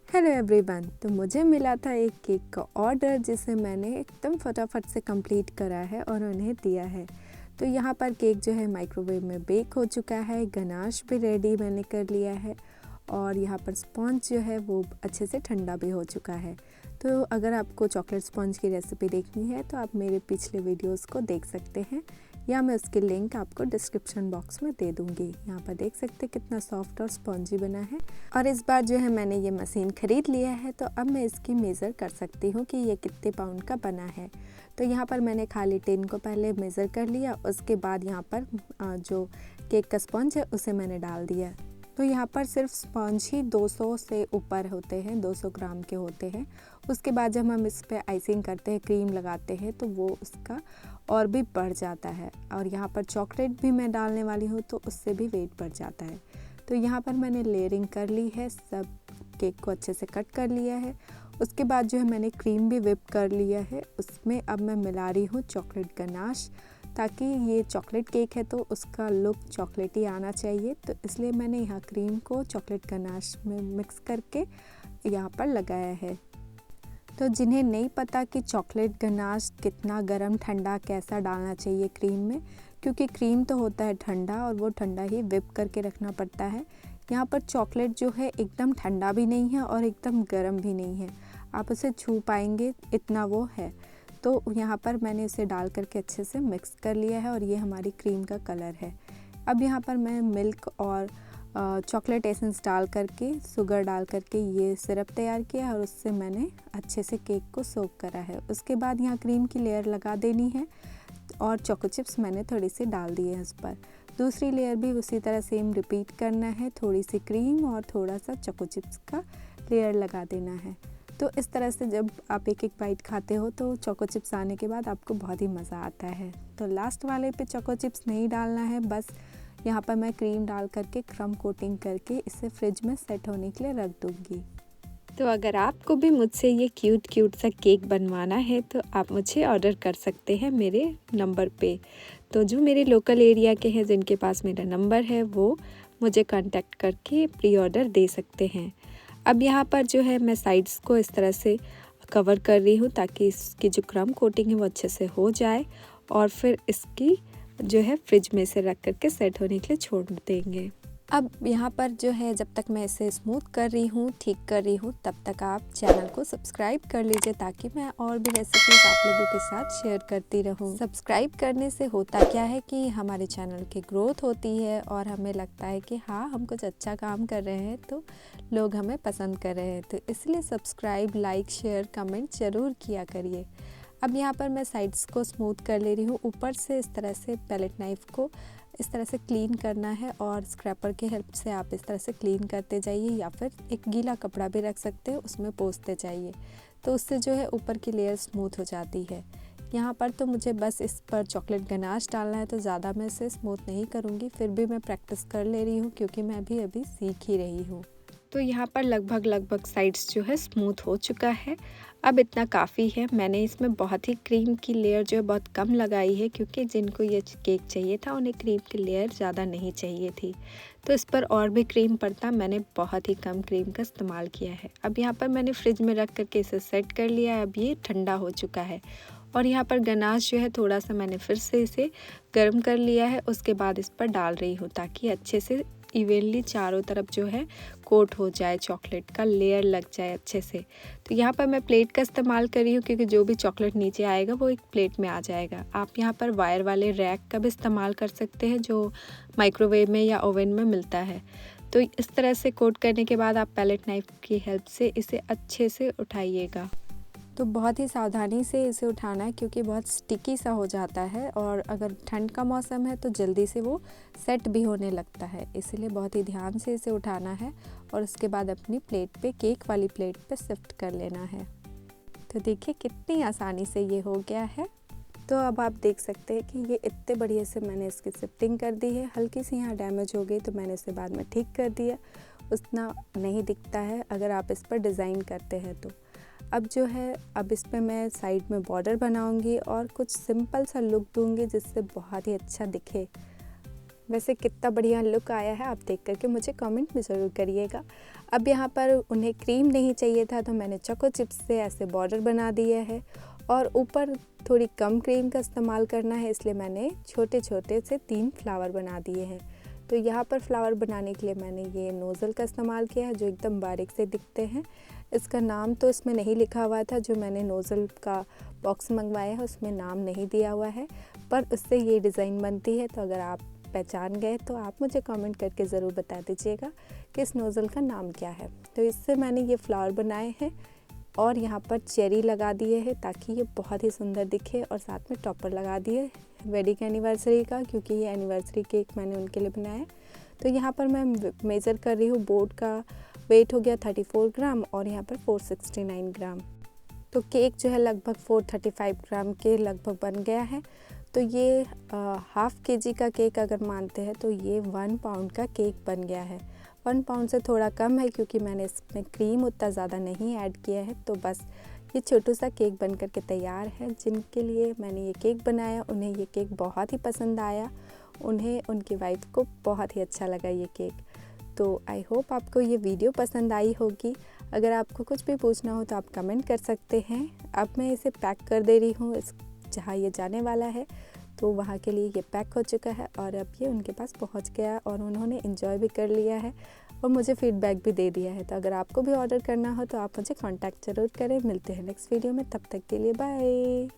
Hello everyone. तो मुझे मिला था एक केक का ऑर्डर जिसे मैंने एकदम फटाफट से कंप्लीट करा है और उन्हें दिया है। तो यहाँ पर केक जो है माइक्रोवेव में बेक हो चुका है, गनाश भी रेडी मैंने कर लिया है और यहाँ पर स्पॉन्ज जो है वो अच्छे से ठंडा भी हो चुका है। तो अगर आपको चॉकलेट स्पॉन्ज की रेसिपी देखनी है तो आप मेरे पिछले वीडियोस को देख सकते हैं या मैं उसकी लिंक आपको डिस्क्रिप्शन बॉक्स में दे दूँगी। यहाँ पर देख सकते हैं कितना सॉफ्ट और स्पॉन्जी बना है। और इस बार जो है मैंने ये मशीन ख़रीद लिया है तो अब मैं इसकी मेज़र कर सकती हूँ कि ये कितने पाउंड का बना है। तो यहाँ पर मैंने खाली टिन को पहले मेज़र कर लिया, उसके बाद यहाँ पर जो केक का स्पॉन्ज है उसे मैंने डाल दिया। तो यहाँ पर सिर्फ स्पॉन्ज ही 200 से ऊपर होते हैं, 200 ग्राम के होते हैं। उसके बाद जब हम इस पर आइसिंग करते हैं, क्रीम लगाते हैं तो वो उसका और भी बढ़ जाता है। और यहाँ पर चॉकलेट भी मैं डालने वाली हूँ तो उससे भी वेट बढ़ जाता है। तो यहाँ पर मैंने लेयरिंग कर ली है, सब केक को अच्छे से कट कर लिया है। उसके बाद जो है मैंने क्रीम भी व्हिप कर लिया है, उसमें अब मैं मिला रही हूँ चॉकलेट गनाश, ताकि ये चॉकलेट केक है तो उसका लुक चॉकलेटी आना चाहिए। तो इसलिए मैंने यहाँ क्रीम को चॉकलेट गनाश में मिक्स करके यहाँ पर लगाया है। तो जिन्हें नहीं पता कि चॉकलेट गनाश कितना गरम ठंडा कैसा डालना चाहिए क्रीम में, क्योंकि क्रीम तो होता है ठंडा और वो ठंडा ही व्हिप करके रखना पड़ता है। यहाँ पर चॉकलेट जो है एकदम ठंडा भी नहीं है और एकदम गरम भी नहीं है, आप उसे छू पाएंगे इतना वो है। तो यहाँ पर मैंने इसे डाल करके अच्छे से मिक्स कर लिया है और ये हमारी क्रीम का कलर है। अब यहाँ पर मैं मिल्क और चॉकलेट एसेंस डाल करके, शुगर डाल करके ये सिरप तैयार किया और उससे मैंने अच्छे से केक को सोक करा है। उसके बाद यहाँ क्रीम की लेयर लगा देनी है और चोको चिप्स मैंने थोड़ी सी डाल दी है उस पर। दूसरी लेयर भी उसी तरह सेम रिपीट करना है, थोड़ी सी क्रीम और थोड़ा सा चोको चिप्स का लेयर लगा देना है। तो इस तरह से जब आप एक एक बाइट खाते हो तो चोको चिप्स आने के बाद आपको बहुत ही मज़ा आता है। तो लास्ट वाले पे चोको चिप्स नहीं डालना है, बस यहाँ पर मैं क्रीम डाल करके क्रम कोटिंग करके इसे फ्रिज में सेट होने के लिए रख दूँगी। तो अगर आपको भी मुझसे ये क्यूट सा केक बनवाना है तो आप मुझे ऑर्डर कर सकते हैं मेरे नंबर पे। तो जो मेरे लोकल एरिया के हैं जिनके पास मेरा नंबर है वो मुझे कांटेक्ट करके प्री ऑर्डर दे सकते हैं। अब यहाँ पर जो है मैं साइड्स को इस तरह से कवर कर रही हूँ ताकि इसकी जो क्रम कोटिंग है वो अच्छे से हो जाए और फिर इसकी जो है फ्रिज में से रख करके सेट होने के लिए छोड़ देंगे। अब यहाँ पर जो है जब तक मैं इसे स्मूथ कर रही हूँ, ठीक कर रही हूँ, तब तक आप चैनल को सब्सक्राइब कर लीजिए ताकि मैं और भी रेसिपीज आप लोगों के साथ शेयर करती रहूँ। सब्सक्राइब करने से होता क्या है कि हमारे चैनल की ग्रोथ होती है और हमें लगता है कि हाँ हम कुछ अच्छा काम कर रहे हैं तो लोग हमें पसंद कर रहे हैं। तो इसलिए सब्सक्राइब, लाइक, शेयर, कमेंट ज़रूर किया करिए। अब यहाँ पर मैं साइड्स को स्मूथ कर ले रही हूँ। ऊपर से इस तरह से पैलेट नाइफ़ को इस तरह से क्लीन करना है और स्क्रैपर की हेल्प से आप इस तरह से क्लीन करते जाइए या फिर एक गीला कपड़ा भी रख सकते हैं, उसमें पोंछते जाइए। तो उससे जो है ऊपर की लेयर स्मूथ हो जाती है। यहाँ पर तो मुझे बस इस पर चॉकलेट गनाश डालना है तो ज़्यादा मैं इसे स्मूथ नहीं करूँगी, फिर भी मैं प्रैक्टिस कर ले रही हूँ क्योंकि मैं भी अभी सीख ही रही हूँ। तो यहाँ पर लगभग साइड्स जो है स्मूथ हो चुका है। अब इतना काफ़ी है। मैंने इसमें बहुत ही क्रीम की लेयर जो है बहुत कम लगाई है क्योंकि जिनको ये केक चाहिए था उन्हें क्रीम की लेयर ज़्यादा नहीं चाहिए थी। तो इस पर और भी क्रीम पड़ता, मैंने बहुत ही कम क्रीम का इस्तेमाल किया है। अब यहाँ पर मैंने फ्रिज में रख करके इसे सेट कर लिया है। अब ये ठंडा हो चुका है और यहाँ पर गनाश जो है थोड़ा सा मैंने फिर से इसे गर्म कर लिया है। उसके बाद इस पर डाल रही हूँ ताकि अच्छे से इवनली चारों तरफ जो है कोट हो जाए, चॉकलेट का लेयर लग जाए अच्छे से। तो यहाँ पर मैं प्लेट का इस्तेमाल कर रही हूँ क्योंकि जो भी चॉकलेट नीचे आएगा वो एक प्लेट में आ जाएगा। आप यहाँ पर वायर वाले रैक का भी इस्तेमाल कर सकते हैं जो माइक्रोवेव में या ओवन में मिलता है। तो इस तरह से कोट करने के बाद आप पैलेट नाइफ की हेल्प से इसे अच्छे से उठाइएगा। तो बहुत ही सावधानी से इसे उठाना है क्योंकि बहुत स्टिकी सा हो जाता है और अगर ठंड का मौसम है तो जल्दी से वो सेट भी होने लगता है, इसलिए बहुत ही ध्यान से इसे उठाना है और उसके बाद अपनी प्लेट पे, केक वाली प्लेट पे शिफ्ट कर लेना है। तो देखिए कितनी आसानी से ये हो गया है। तो अब आप देख सकते हैं कि ये इतने बढ़िया से मैंने इसकी शिफ्टिंग कर दी है। हल्की सी यहाँ डैमेज हो गई तो मैंने इसे बाद में ठीक कर दिया, उतना नहीं दिखता है अगर आप इस पर डिज़ाइन करते हैं तो। अब जो है अब इस पर मैं साइड में बॉर्डर बनाऊंगी और कुछ सिंपल सा लुक दूंगी जिससे बहुत ही अच्छा दिखे। वैसे कितना बढ़िया लुक आया है आप देख करके मुझे कमेंट में ज़रूर करिएगा। अब यहाँ पर उन्हें क्रीम नहीं चाहिए था तो मैंने चोको चिप्स से ऐसे बॉर्डर बना दिया है और ऊपर थोड़ी कम क्रीम का इस्तेमाल करना है, इसलिए मैंने छोटे छोटे से 3 फ्लावर बना दिए हैं। तो यहाँ पर फ्लावर बनाने के लिए मैंने ये नोज़ल का इस्तेमाल किया है जो एकदम बारीक से दिखते हैं। इसका नाम तो इसमें नहीं लिखा हुआ था, जो मैंने नोज़ल का बॉक्स मंगवाया है उसमें नाम नहीं दिया हुआ है, पर उससे ये डिज़ाइन बनती है। तो अगर आप पहचान गए तो आप मुझे कमेंट करके ज़रूर बता दीजिएगा कि इस नोज़ल का नाम क्या है। तो इससे मैंने ये फ्लावर बनाए हैं और यहाँ पर चेरी लगा दिए हैं ताकि ये बहुत ही सुंदर दिखे, और साथ में टॉपर लगा दिए वेडिंग एनिवर्सरी का, क्योंकि ये एनिवर्सरी केक मैंने उनके लिए बनाया है। तो यहाँ पर मैं मेज़र कर रही हूँ, बोर्ड का वेट हो गया 34 ग्राम और यहाँ पर 469 ग्राम। तो केक जो है लगभग 435 ग्राम के लगभग बन गया है। तो ये हाफ़ केजी का केक अगर मानते हैं तो ये 1 पाउंड का केक बन गया है। 1 पाउंड से थोड़ा कम है क्योंकि मैंने इसमें क्रीम उतना ज़्यादा नहीं ऐड किया है। तो बस ये छोटू सा केक बन कर के तैयार है। जिनके लिए मैंने ये केक बनाया उन्हें ये केक बहुत ही पसंद आया, उन्हें उनकी वाइफ को बहुत ही अच्छा लगा ये केक। तो आई होप आपको ये वीडियो पसंद आई होगी। अगर आपको कुछ भी पूछना हो तो आप कमेंट कर सकते हैं। अब मैं इसे पैक कर दे रही हूँ, जहाँ ये जाने वाला है तो वहाँ के लिए ये पैक हो चुका है और अब ये उनके पास पहुँच गया और उन्होंने एंजॉय भी कर लिया है और मुझे फीडबैक भी दे दिया है। तो अगर आपको भी ऑर्डर करना हो तो आप मुझे कांटेक्ट ज़रूर करें। मिलते हैं नेक्स्ट वीडियो में, तब तक के लिए बाय।